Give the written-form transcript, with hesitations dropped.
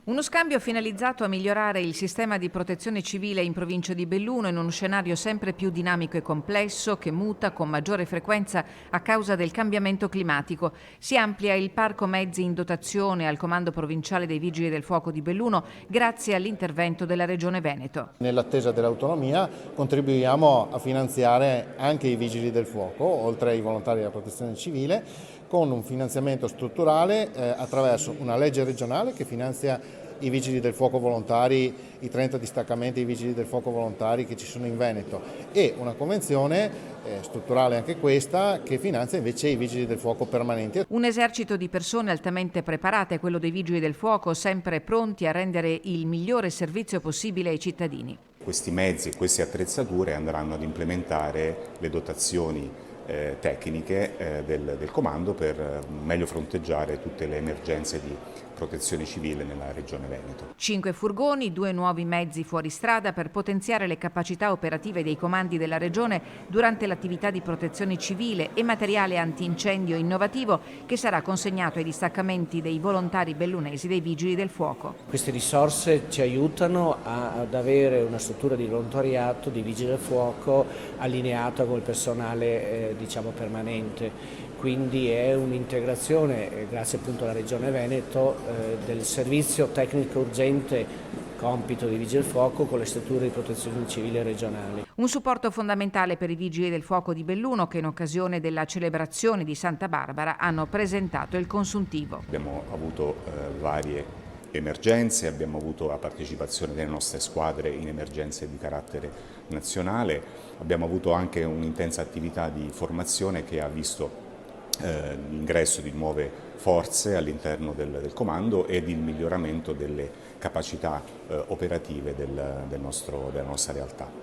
Uno scambio finalizzato a migliorare il sistema di protezione civile in provincia di Belluno in uno scenario sempre più dinamico e complesso che muta con maggiore frequenza a causa del cambiamento climatico. Si amplia il parco mezzi in dotazione al Comando Provinciale dei Vigili del Fuoco di Belluno grazie all'intervento della Regione Veneto. Nell'attesa dell'autonomia contribuiamo a finanziare anche i Vigili del Fuoco, oltre ai volontari della protezione civile, con un finanziamento strutturale attraverso una legge regionale che finanzia i Vigili del Fuoco volontari, i 30 distaccamenti dei Vigili del Fuoco volontari che ci sono in Veneto, e una convenzione strutturale anche questa che finanzia invece i Vigili del Fuoco permanenti. Un esercito di persone altamente preparate, quello dei Vigili del Fuoco, sempre pronti a rendere il migliore servizio possibile ai cittadini. Questi mezzi e queste attrezzature andranno ad implementare le dotazioni tecniche del comando per meglio fronteggiare tutte le emergenze di protezione civile nella Regione Veneto. 5 furgoni, 2 nuovi mezzi fuoristrada per potenziare le capacità operative dei comandi della Regione durante l'attività di protezione civile e materiale antincendio innovativo che sarà consegnato ai distaccamenti dei volontari bellunesi dei Vigili del Fuoco. Queste risorse ci aiutano ad avere una struttura di volontariato di Vigili del Fuoco allineata con il personale permanente, quindi è un'integrazione, grazie appunto alla Regione Veneto, del servizio tecnico urgente compito dei Vigili del Fuoco con le strutture di protezione civile regionali. Un supporto fondamentale per i Vigili del Fuoco di Belluno che in occasione della celebrazione di Santa Barbara hanno presentato il consuntivo. Abbiamo avuto varie emergenze, abbiamo avuto la partecipazione delle nostre squadre in emergenze di carattere nazionale, abbiamo avuto anche un'intensa attività di formazione che ha visto l'ingresso di nuove forze all'interno del comando ed il miglioramento delle capacità operative della nostra realtà.